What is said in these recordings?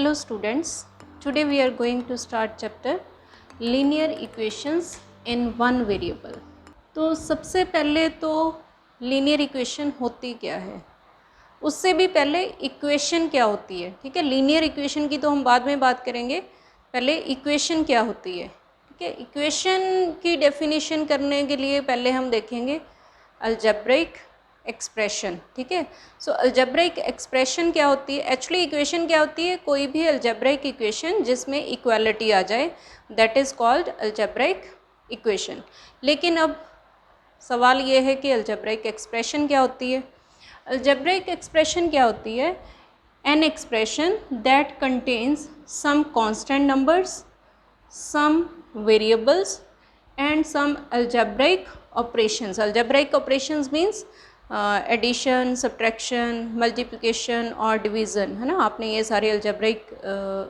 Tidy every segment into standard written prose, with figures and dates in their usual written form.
Hello students, today we are going to start chapter linear equations in one variable। तो सबसे पहले तो linear equation होती क्या है, उससे भी पहले इक्वेशन क्या होती है। ठीक है, लीनियर इक्वेशन की तो हम बाद में बात करेंगे, पहले इक्वेशन क्या होती है। ठीक है, इक्वेशन की डेफिनेशन करने के लिए पहले हम देखेंगे अलजेब्रिक एक्सप्रेशन। ठीक है, सो अलजेब्रिक एक्सप्रेशन क्या होती है, एक्चुअली इक्वेशन क्या होती है, कोई भी अलजेब्रिक इक्वेशन जिसमें इक्वालिटी आ जाए, that is called algebraic equation. लेकिन अब सवाल ये है कि अलजेब्रिक एक्सप्रेशन क्या होती है। अलजेब्रिक एक्सप्रेशन क्या होती है, an expression that contains some constant numbers, some variables and some algebraic operations. Algebraic operations means addition, subtraction, multiplication और डिवीज़न, है ना। आपने ये सारे अलजेब्रिक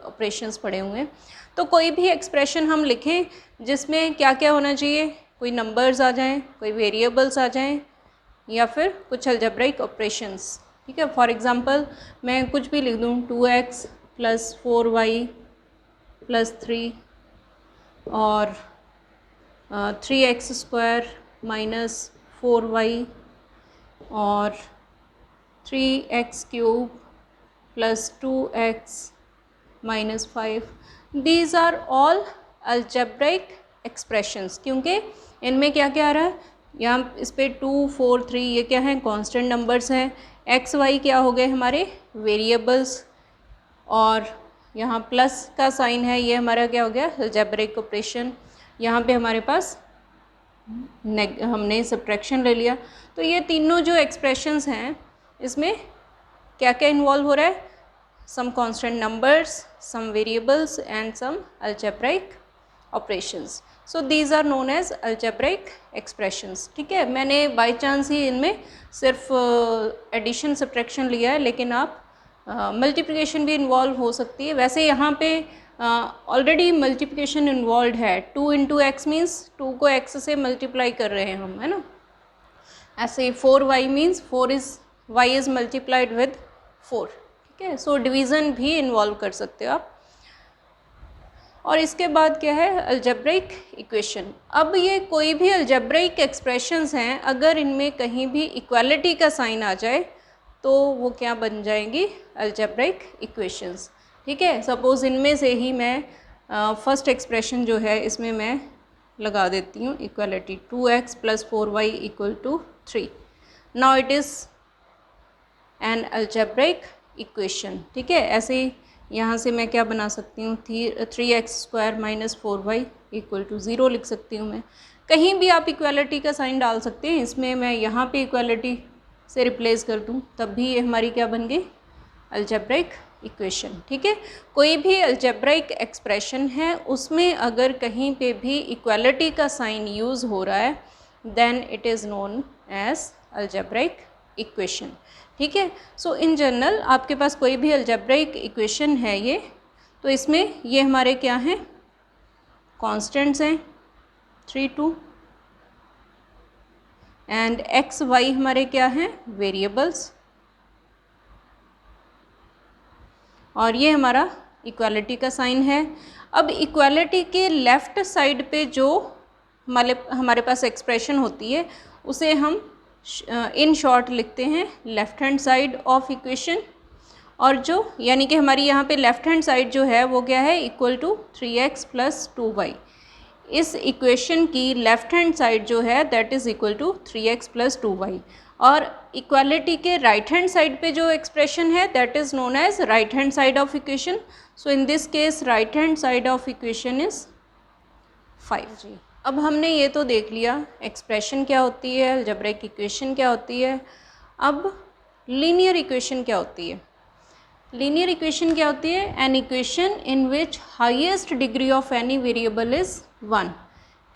ऑपरेशंस पढ़े हुए हैं। तो कोई भी एक्सप्रेशन हम लिखें जिसमें क्या क्या होना चाहिए, कोई नंबर्स आ जाएं, कोई वेरिएबल्स आ जाएं या फिर कुछ अलजेब्रिक ऑपरेशंस। ठीक है, फॉर एग्जांपल मैं कुछ भी लिख दूँ 2x + 4y + 3 और 3x² - 4y और 3x³ + 2x - 5। These are all algebraic expressions, क्योंकि इनमें क्या क्या आ रहा है, यहाँ इस पे 2, 4, 3 ये क्या है, कांस्टेंट नंबर्स हैं। एक्स वाई क्या हो गए हमारे वेरिएबल्स, और यहाँ प्लस का साइन है, ये हमारा क्या हो गया अलजेब्रिक ऑपरेशन। यहाँ पे हमारे पास हमने सब्ट्रैक्शन ले लिया। तो ये तीनों जो एक्सप्रेशंस हैं इसमें क्या क्या इन्वॉल्व हो रहा है, some constant numbers, some variables and some algebraic operations. So these are known as algebraic expressions. ठीक है, मैंने बाय चांस ही इनमें सिर्फ एडिशन सब्ट्रैक्शन लिया है, लेकिन आप मल्टीप्लिकेशन भी इन्वॉल्व हो सकती है। वैसे यहाँ पे ऑलरेडी मल्टीप्लिकेशन इन्वॉल्व है। 2 × x मीन्स 2 को x से मल्टीप्लाई कर रहे हैं हम, है ना। ऐसे 4y means 4 y is multiplied with 4। ठीक है, सो डिवीज़न भी इन्वॉल्व कर सकते हो आप। और इसके बाद क्या है, अलजेब्रिक इक्वेशन। अब ये कोई भी अलजेब्रिक एक्सप्रेशंस हैं, अगर इनमें कहीं भी इक्वालिटी का साइन आ जाए तो वो क्या बन जाएंगी, अलजेब्रिक इक्वेशंस। ठीक है, सपोज़ इनमें से ही मैं फर्स्ट एक्सप्रेशन जो है इसमें मैं लगा देती हूँ equality 2x + 4y = 3। Now it is an algebraic equation. ठीक है, ऐसे ही यहाँ से मैं क्या बना सकती हूँ, 3x² - 4y = 0 लिख सकती हूँ मैं। कहीं भी आप इक्वालिटी का साइन डाल सकते हैं, इसमें मैं यहाँ पे इक्वालिटी से रिप्लेस कर दूँ तब भी ये हमारी क्या बन गई, अलजेब्रिक इक्वेशन। ठीक है, कोई भी अलजेब्रिक एक्सप्रेशन है उसमें अगर कहीं पे भी इक्वालिटी का साइन यूज़ हो रहा है then it is known as algebraic equation. ठीक है, सो इन जनरल आपके पास कोई भी अलजेब्रिक इक्वेशन है ये, तो इसमें ये हमारे क्या हैं, कांस्टेंट्स हैं 3, 2 एंड x y हमारे क्या हैं, वेरिएबल्स, और ये हमारा इक्वालिटी का साइन है। अब इक्वालिटी के लेफ़्ट साइड पे जो हमारे पास एक्सप्रेशन होती है उसे हम इन शॉर्ट लिखते हैं left hand side of equation, और जो यानी कि हमारी यहाँ पे लेफ़्ट हैंड साइड जो है वो क्या है, = 3x + 2y। इस इक्वेशन की लेफ़्ट हैंड साइड जो है दैट इज़ = 3x + 2y, और इक्वालिटी के राइट हैंड साइड पे जो एक्सप्रेशन है that is known as right hand side of equation. So in this case right hand side of equation is 5 जी। अब हमने ये तो देख लिया एक्सप्रेशन क्या होती है, अलजेब्रिक इक्वेशन क्या होती है। अब लीनियर इक्वेशन क्या होती है। लीनियर इक्वेशन क्या होती है, an equation in which highest degree of any variable is 1।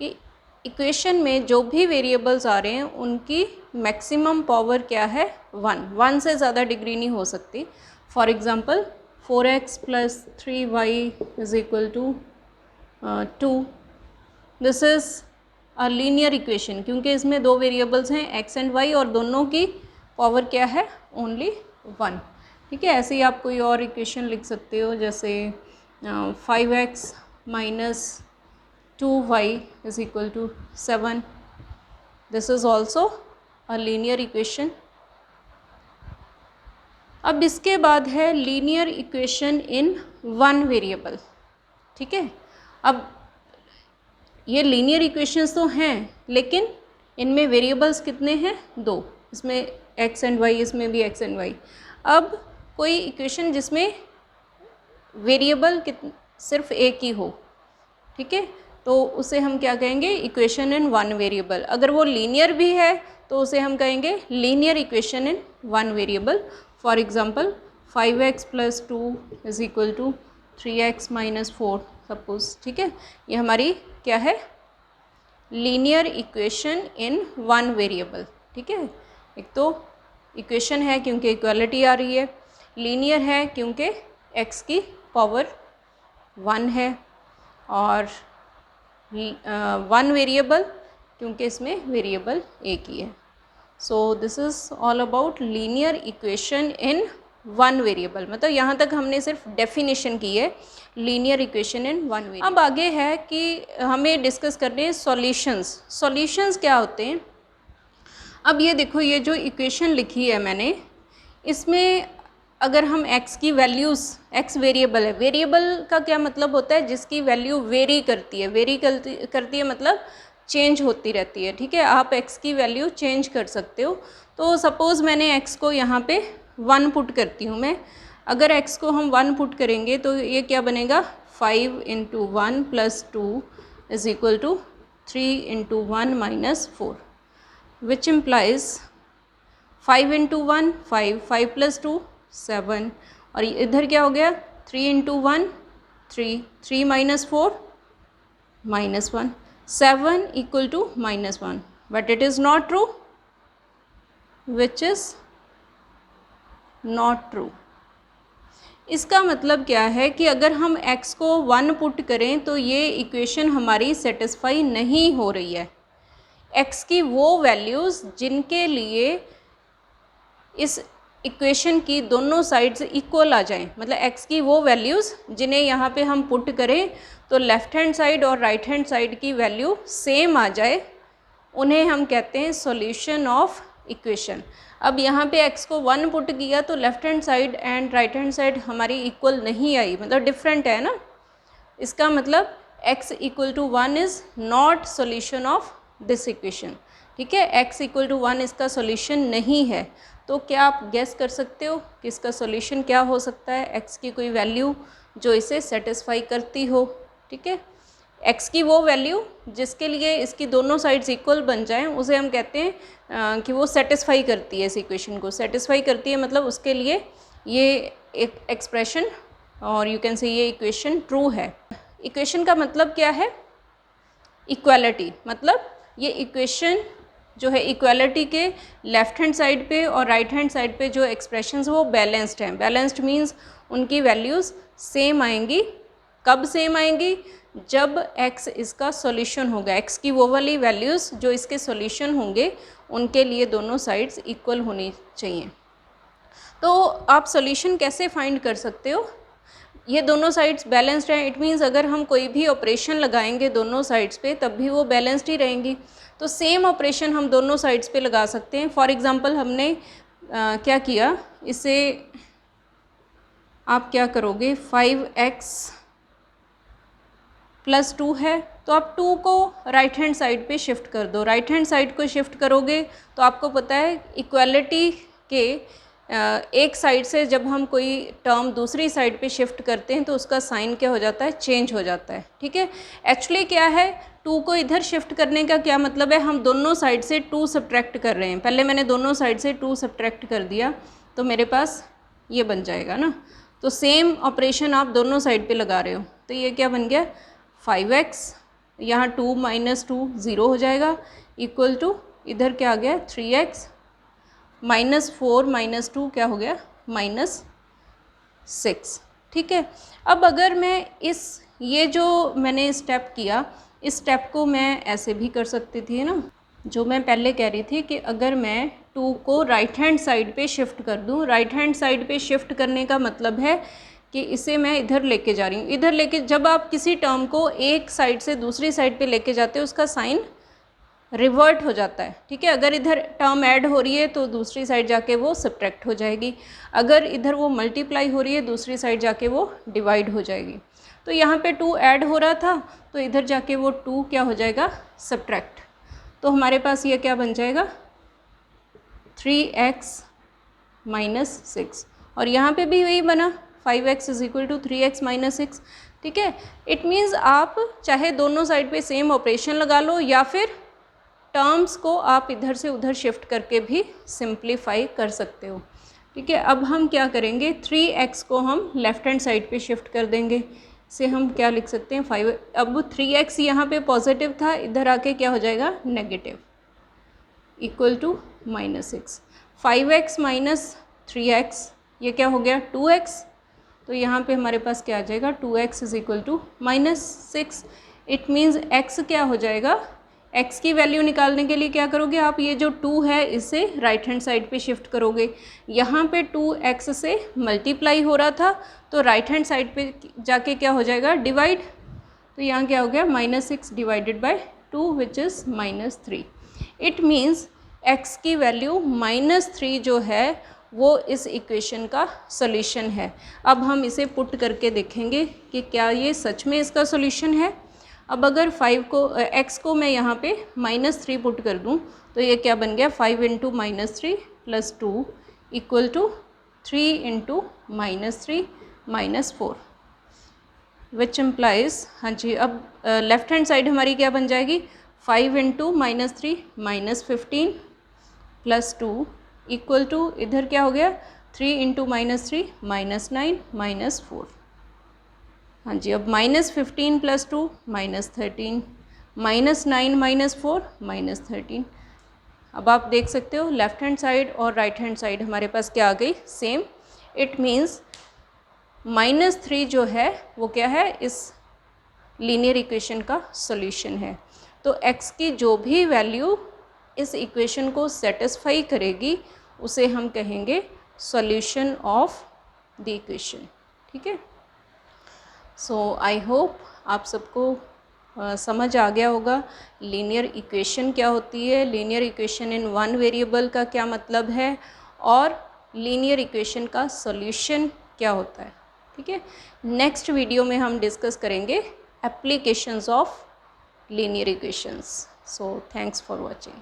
कि इक्वेशन में जो भी वेरिएबल्स आ रहे हैं उनकी मैक्सिमम पावर क्या है, 1 से ज़्यादा डिग्री नहीं हो सकती। For example 4x + 3y = 2। This is a linear equation, क्योंकि इसमें दो वेरिएबल्स हैं x एंड y और दोनों की पावर क्या है, ओनली 1। ठीक है। ऐसे ही आप कोई और इक्वेशन लिख सकते हो, जैसे 5x minus 2y is equal to 7. This is also a linear equation. अब इसके बाद है linear equation in one variable. ठीक है। अब ये लीनियर इक्वेशंस तो हैं, लेकिन इनमें वेरिएबल्स कितने हैं? 2. इसमें x एंड y, इसमें भी x एंड y. अब कोई इक्वेशन जिसमें वेरिएबल सिर्फ एक ही हो, ठीक है, तो उसे हम क्या कहेंगे? Equation in one variable. अगर वो लीनियर भी है तो उसे हम कहेंगे linear equation in one variable. For example 5x plus 2 is equal to 3x minus 4 suppose. ठीक है, ये हमारी क्या है? Linear equation in one variable. ठीक है, एक तो इक्वेशन है क्योंकि इक्वालिटी आ रही है, लीनियर है क्योंकि x की पावर 1 है, और वन वेरिएबल क्योंकि इसमें वेरिएबल एक ही है. So this is all about linear equation in one variable. मतलब यहाँ तक हमने सिर्फ डेफिनेशन की है linear equation in one variable. अब आगे है कि हमें डिस्कस करने हैं सॉल्यूशंस. सॉल्यूशंस क्या होते हैं? अब ये देखो, ये जो इक्वेशन लिखी है मैंने, इसमें अगर हम x की वैल्यूज़, x वेरिएबल है, वेरिएबल का क्या मतलब होता है? जिसकी वैल्यू वेरी करती है. वेरी करती है मतलब चेंज होती रहती है. ठीक है, आप x की वैल्यू चेंज कर सकते हो. तो सपोज़ मैंने x को यहाँ पे 1 पुट करती हूँ मैं. अगर x को हम 1 पुट करेंगे तो ये क्या बनेगा? 5 into 1 plus 2 is equal to 3 into 1 minus 4, which implies 5 into 1 5, 5 plus 2 7, और इधर क्या हो गया? 3 into 1 3, 3 minus 4 minus 1, 7 equal to minus 1. But it is not true, which is not true. इसका मतलब क्या है कि अगर हम x को 1 पुट करें तो ये इक्वेशन हमारी सेटिस्फाई नहीं हो रही है. x की वो वैल्यूज़ जिनके लिए इस इक्वेशन की दोनों साइड्स इक्वल आ जाएं, मतलब x की वो वैल्यूज़ जिन्हें यहाँ पे हम पुट करें तो लेफ़्ट हैंड साइड और राइट हैंड साइड की वैल्यू सेम आ जाए, उन्हें हम कहते हैं सॉल्यूशन ऑफ इक्वेशन. अब यहाँ पे x को 1 पुट किया तो left hand side and right hand side हमारी इक्वल नहीं आई, मतलब डिफरेंट है ना. इसका मतलब x equal to 1 is not solution of this equation. ठीक है, x इक्वल टू 1 इसका सॉल्यूशन नहीं है. तो क्या आप गेस कर सकते हो कि इसका सॉल्यूशन क्या हो सकता है? x की कोई वैल्यू जो इसे सेटिस्फाई करती हो. ठीक है, x की वो वैल्यू जिसके लिए इसकी दोनों साइड्स इक्वल बन जाएं, उसे हम कहते हैं कि वो सेटिस्फाई करती है, इस इक्वेशन को सेटिस्फाई करती है. मतलब उसके लिए ये एक एक्सप्रेशन, और यू कैन से ये इक्वेशन ट्रू है. इक्वेशन का मतलब क्या है? इक्वालिटी. मतलब ये इक्वेशन जो है इक्वालिटी के लेफ़्ट हैंड साइड पे और राइट हैंड साइड पे जो एक्सप्रेशंस वो बैलेंस्ड हैं. बैलेंस्ड मीन्स उनकी वैल्यूज़ सेम आएंगी. कब सेम आएंगी? जब x इसका सॉल्यूशन होगा. x की वो वाली वैल्यूज़ जो इसके सॉल्यूशन होंगे उनके लिए दोनों साइड्स इक्वल होनी चाहिए. तो आप सॉल्यूशन कैसे फाइंड कर सकते हो? ये दोनों साइड्स बैलेंस्ड हैं. इट मीन्स अगर हम कोई भी ऑपरेशन लगाएंगे दोनों साइड्स पे तब भी वो बैलेंस्ड ही रहेंगी. तो सेम ऑपरेशन हम दोनों साइड्स पे लगा सकते हैं. फॉर एग्जांपल हमने क्या किया, इसे आप क्या करोगे? 5x प्लस 2 है तो आप 2 को राइट हैंड साइड पे शिफ्ट कर दो. राइट हैंड साइड को शिफ्ट करोगे तो आपको पता है इक्वालिटी के एक साइड से जब हम कोई टर्म दूसरी साइड पे शिफ्ट करते हैं तो उसका साइन क्या हो जाता है? चेंज हो जाता है. ठीक है, एक्चुअली क्या है, 2 को इधर शिफ्ट करने का क्या मतलब है? हम दोनों साइड से 2 सब्ट्रैक्ट कर रहे हैं. पहले मैंने दोनों साइड से 2 सब्ट्रैक्ट कर दिया तो मेरे पास ये बन जाएगा ना. तो सेम ऑपरेशन आप दोनों साइड पे लगा रहे हो. तो ये क्या बन गया? 5x, यहाँ 2 माइनस 2 0 हो जाएगा, इक्वल टू इधर क्या आ गया? 3x माइनस 4 माइनस 2 क्या हो गया? माइनस 6. ठीक है, अब अगर मैं ये जो मैंने स्टेप किया, इस स्टेप को मैं ऐसे भी कर सकती थी ना. जो मैं पहले कह रही थी कि अगर मैं 2 को राइट हैंड साइड पे शिफ्ट कर दूँ, राइट हैंड साइड पे शिफ्ट करने का मतलब है कि इसे मैं इधर लेके जा रही हूँ। इधर लेके, जब आप किसी टर्म को एक साइड से दूसरी साइड पे लेके जाते हो उसका साइन रिवर्ट हो जाता है, ठीक है। अगर इधर टर्म ऐड हो रही है तो दूसरी साइड जाके वो सब्ट्रैक्ट हो जाएगी, अगर इधर वो मल्टीप्लाई हो रही है दूसरी साइड जाके वो डिवाइड हो जाएगी। तो यहाँ पे 2 ऐड हो रहा था तो इधर जाके वो 2 क्या हो जाएगा, सब्ट्रैक्ट। तो हमारे पास ये क्या बन जाएगा, 3x माइनस 6, और यहाँ पे भी वही बना 5x is equal to 3x minus 6, ठीक है। इट मीन्स आप चाहे दोनों साइड पे सेम ऑपरेशन लगा लो या फिर टर्म्स को आप इधर से उधर शिफ्ट करके भी सिंप्लीफाई कर सकते हो, ठीक है। अब हम क्या करेंगे, 3x को हम लेफ़्ट हैंड साइड पे शिफ्ट कर देंगे, से हम क्या लिख सकते हैं 5। अब 3x यहाँ पे पॉजिटिव था, इधर आके क्या हो जाएगा negative, equal to -6। 5x minus 3x ये क्या हो गया 2x, तो यहाँ पे हमारे पास क्या आ जाएगा 2x is equal to -6। It means x क्या हो जाएगा, x की वैल्यू निकालने के लिए क्या करोगे आप, ये जो 2 है इसे राइट हैंड साइड पे शिफ्ट करोगे। यहाँ पे 2x से मल्टीप्लाई हो रहा था तो राइट हैंड साइड पे जाके क्या हो जाएगा डिवाइड, तो यहाँ क्या हो गया -6 divided by 2 which is -3। It means x की वैल्यू -3 जो है वो इस इक्वेशन का सॉल्यूशन है। अब हम इसे पुट करके देखेंगे कि क्या ये सच में इसका सॉल्यूशन है। अब अगर 5 को x को मैं यहाँ पे -3 पुट कर दूँ तो ये क्या बन गया, 5 into -3 plus 2 equal to 3 into -3 -4 which implies, हाँ जी। अब लेफ़्ट हैंड साइड हमारी क्या बन जाएगी, 5 इंटू -3 -15 प्लस 2 इक्वल टू, इधर क्या हो गया 3 इंटू -3 -9 -4, हाँ जी। अब -15 प्लस 2 -13 -9 -4 -13। अब आप देख सकते हो लेफ़्ट हैंड साइड और राइट हैंड साइड हमारे पास क्या आ गई, सेम। इट मीन्स -3 जो है वो क्या है, इस लीनियर इक्वेशन का सॉल्यूशन है। तो x की जो भी वैल्यू इस इक्वेशन को सेटिस्फाई करेगी उसे हम कहेंगे सॉल्यूशन ऑफ द इक्वेशन, ठीक है। सो आई होप आप सबको समझ आ गया होगा लीनियर इक्वेशन क्या होती है, linear equation in one variable का क्या मतलब है, और लीनियर इक्वेशन का सॉल्यूशन क्या होता है, ठीक है। नेक्स्ट वीडियो में हम डिस्कस करेंगे applications of linear equations. So thanks for watching.